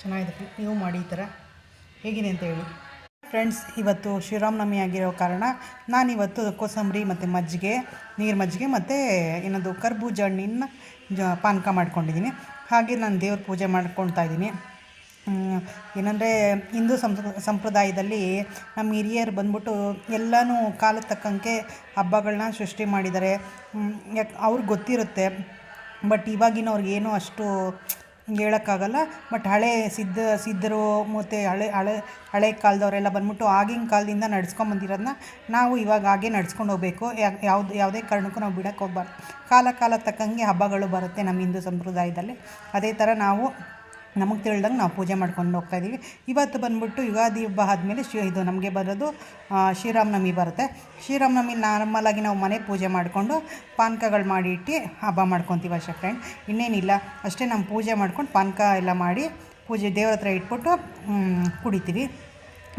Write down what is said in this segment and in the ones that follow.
ಚೆನ್ನಾಗಿದೆ. ನೀವು ಮಾಡಿ ಈ ಥರ ಹೇಗಿದೆ ಅಂತ ಹೇಳಿ ಫ್ರೆಂಡ್ಸ್. ಇವತ್ತು ಶ್ರೀರಾಮನವಮಿ ಆಗಿರೋ ಕಾರಣ ನಾನಿವತ್ತು ಕೋಸಂಬರಿ ಮತ್ತು ಮಜ್ಜಿಗೆ, ನೀರು ಮಜ್ಜಿಗೆ ಮತ್ತು ಏನದು ಕರ್ಬೂಜ ಹಣ್ಣಿನ ಪಾನಕ ಮಾಡ್ಕೊಂಡಿದ್ದೀನಿ. ಹಾಗೆ ನಾನು ದೇವ್ರ ಪೂಜೆ ಮಾಡ್ಕೊಳ್ತಾ ಇದ್ದೀನಿ. ಏನಂದರೆ ಹಿಂದೂ ಸಂಪ್ರದಾಯದಲ್ಲಿ ನಮ್ಮ ಹಿರಿಯರು ಬಂದ್ಬಿಟ್ಟು ಎಲ್ಲನೂ ಕಾಲಕ್ಕೆ ತಕ್ಕಂಗೆ ಹಬ್ಬಗಳನ್ನ ಸೃಷ್ಟಿ ಮಾಡಿದ್ದಾರೆ. ಯಾಕೆ ಅವ್ರಿಗೆ ಗೊತ್ತಿರುತ್ತೆ, ಬಟ್ ಇವಾಗಿನವ್ರಿಗೆ ಏನೂ ಅಷ್ಟು ಹೇಳೋಕ್ಕಾಗಲ್ಲ. ಬಟ್ ಸಿದ್ಧರು ಮತ್ತು ಹಳೆ ಕಾಲದವರೆಲ್ಲ ಬಂದ್ಬಿಟ್ಟು ಆಗಿನ ಕಾಲದಿಂದ ನಡ್ಸ್ಕೊಂಬಂದಿರೋದನ್ನ ನಾವು ಇವಾಗ ಹಾಗೆ ನಡ್ಸ್ಕೊಂಡು ಹೋಗಬೇಕು. ಯಾವುದೇ ಕಾರಣಕ್ಕೂ ನಾವು ಬಿಡೋಕ್ಕೆ ಹೋಗ್ಬಾರ್ದು. ಕಾಲ ತಕ್ಕಂಗೆ ಹಬ್ಬಗಳು ಬರುತ್ತೆ ನಮ್ಮ ಹಿಂದೂ ಸಂಪ್ರದಾಯದಲ್ಲಿ. ಅದೇ ಥರ ನಾವು ನಮಗೆ ತಿಳಿದಂಗೆ ನಾವು ಪೂಜೆ ಮಾಡ್ಕೊಂಡು ಹೋಗ್ತಾಯಿದ್ದೀವಿ. ಇವತ್ತು ಬಂದ್ಬಿಟ್ಟು ಯುಗಾದಿ ಹಬ್ಬ ಆದಮೇಲೆ ಇದು ನಮಗೆ ಬರೋದು ಶ್ರೀರಾಮನವಮಿ ಬರುತ್ತೆ. ಶ್ರೀರಾಮನವಮಿ ನಾರ್ಮಲಾಗಿ ನಾವು ಮನೆ ಪೂಜೆ ಮಾಡಿಕೊಂಡು ಪಾನಕಗಳು ಮಾಡಿ ಇಟ್ಟು ಹಬ್ಬ ಮಾಡ್ಕೊತೀವಿ ಅಷ್ಟೇ ಫ್ರೆಂಡ್. ಇನ್ನೇನಿಲ್ಲ, ಅಷ್ಟೇ ನಮ್ಮ ಪೂಜೆ ಮಾಡ್ಕೊಂಡು ಪಾನಕ ಎಲ್ಲ ಮಾಡಿ ಪೂಜೆ ದೇವ್ರ ಹತ್ರ ಇಟ್ಬಿಟ್ಟು ಕುಡಿತೀವಿ.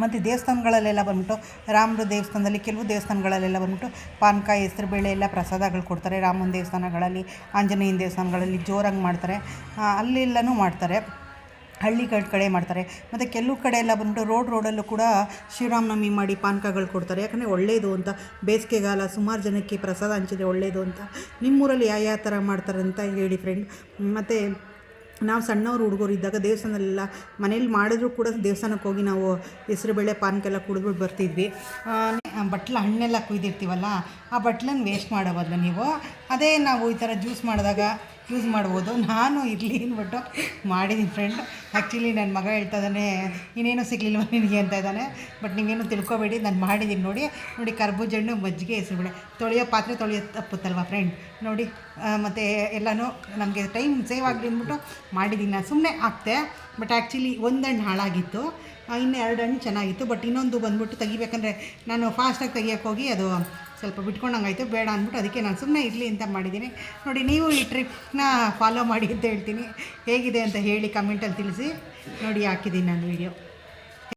ಮತ್ತು ದೇವಸ್ಥಾನಗಳಲ್ಲೆಲ್ಲ ಬಂದ್ಬಿಟ್ಟು ರಾಮರ ದೇವಸ್ಥಾನದಲ್ಲಿ, ಕೆಲವು ದೇವಸ್ಥಾನಗಳಲ್ಲೆಲ್ಲ ಬಂದ್ಬಿಟ್ಟು ಪಾನಕ, ಹೆಸರುಬೇಳೆ ಎಲ್ಲ ಪ್ರಸಾದಗಳು ಕೊಡ್ತಾರೆ. ರಾಮನ ದೇವಸ್ಥಾನಗಳಲ್ಲಿ, ಆಂಜನೇಯನ ದೇವಸ್ಥಾನಗಳಲ್ಲಿ ಜೋರಾಗಿ ಮಾಡ್ತಾರೆ. ಅಲ್ಲೆಲ್ಲನೂ ಮಾಡ್ತಾರೆ, ಹಳ್ಳಿಗಳ ಕಡೆ ಮಾಡ್ತಾರೆ. ಮತ್ತು ಕೆಲವು ಕಡೆ ಎಲ್ಲ ಬಂದ್ಬಿಟ್ಟು ರೋಡಲ್ಲೂ ಕೂಡ ಶ್ರೀರಾಮನವಮಿ ಮಾಡಿ ಪಾನಕಗಳು ಕೊಡ್ತಾರೆ. ಯಾಕಂದರೆ ಒಳ್ಳೆಯದು ಅಂತ, ಬೇಸಿಗೆಗಾಲ ಸುಮಾರು ಜನಕ್ಕೆ ಪ್ರಸಾದ ಹಂಚಿದ್ರೆ ಒಳ್ಳೆಯದು ಅಂತ. ನಿಮ್ಮೂರಲ್ಲಿ ಯಾವ ಥರ ಮಾಡ್ತಾರೆ ಅಂತ ಹೇಳಿ ಫ್ರೆಂಡ್. ಮತ್ತು ನಾವು ಸಣ್ಣವರು ಹುಡುಗರು ಇದ್ದಾಗ ದೇವಸ್ಥಾನದಲ್ಲೆಲ್ಲ ಮನೇಲಿ ಮಾಡಿದ್ರೂ ಕೂಡ ದೇವಸ್ಥಾನಕ್ಕೆ ಹೋಗಿ ನಾವು ಹೆಸರುಬೇಳೆ ಪಾನಕೆಲ್ಲ ಕುಡಿದ್ಬಿಟ್ಟು ಬರ್ತಿದ್ವಿ. ಬಟ್ಲು ಹಣ್ಣೆಲ್ಲ ಕುಯ್ದಿರ್ತೀವಲ್ಲ, ಆ ಬಟ್ಲನ್ನು ವೇಸ್ಟ್ ಮಾಡೋಬದಲು ನೀವು ಅದೇ ನಾವು ಈ ಥರ ಜ್ಯೂಸ್ ಮಾಡಿದಾಗ ಯೂಸ್ ಮಾಡ್ಬೋದು. ನಾನು ಇರಲಿ ಅಂದ್ಬಿಟ್ಟು ಮಾಡಿದ್ದೀನಿ ಫ್ರೆಂಡ್. ಆ್ಯಕ್ಚುಲಿ ನನ್ನ ಮಗ ಹೇಳ್ತಾ ಇದ್ದಾನೆ, ಇನ್ನೇನು ಸಿಗಲಿಲ್ವ ನಿನಗೆ ಅಂತ ಇದ್ದಾನೆ. ಬಟ್ ನೀವೇನು ತಿಳ್ಕೊಬೇಡಿ, ನಾನು ಮಾಡಿದ್ದೀನಿ ನೋಡಿ. ಕರ್ಬೂಜ ಹಣ್ಣು, ಮಜ್ಜಿಗೆ, ಹೆಸರುಬೇಳೆ ಪಾತ್ರೆ ತೊಳೆಯೋದು ತಪ್ಪುತ್ತಲ್ವ ಫ್ರೆಂಡ್ ನೋಡಿ. ಮತ್ತು ಎಲ್ಲನೂ ನಮಗೆ ಟೈಮ್ ಸೇವ್ ಆಗಲಿ ಅಂದ್ಬಿಟ್ಟು ಮಾಡಿದ್ದೀನಿ. ನಾನು ಸುಮ್ಮನೆ ಹಾಕ್ತೆ, ಬಟ್ ಆ್ಯಕ್ಚುಲಿ ಒಂದು ಹಣ್ಣು ಹಾಳಾಗಿತ್ತು, ಇನ್ನು 2 ಹಣ್ಣು ಚೆನ್ನಾಗಿತ್ತು. ಬಟ್ ಇನ್ನೊಂದು ಬಂದ್ಬಿಟ್ಟು ತೆಗಿಬೇಕಂದ್ರೆ ನಾನು ಫಾಸ್ಟಾಗಿ ತೆಗಿಯೋಕ್ಕೆ ಹೋಗಿ ಅದು ಸ್ವಲ್ಪ ಬಿಟ್ಕೊಂಡಂಗಾಯಿತು, ಬೇಡ ಅಂದ್ಬಿಟ್ಟು ಅದಕ್ಕೆ ನಾನು ಸುಮ್ಮನೆ ಇರಲಿ ಅಂತ ಮಾಡಿದ್ದೀನಿ ನೋಡಿ. ನೀವು ಈ ಟ್ರಿಕ್ನ ಫಾಲೋ ಮಾಡಿ ಅಂತ ಹೇಳ್ತೀನಿ. ಹೇಗಿದೆ ಅಂತ ಹೇಳಿ ಕಮೆಂಟಲ್ಲಿ ತಿಳಿಸಿ ನೋಡಿ. ಹಾಕಿದ್ದೀನಿ ನಾನು ವೀಡಿಯೋ.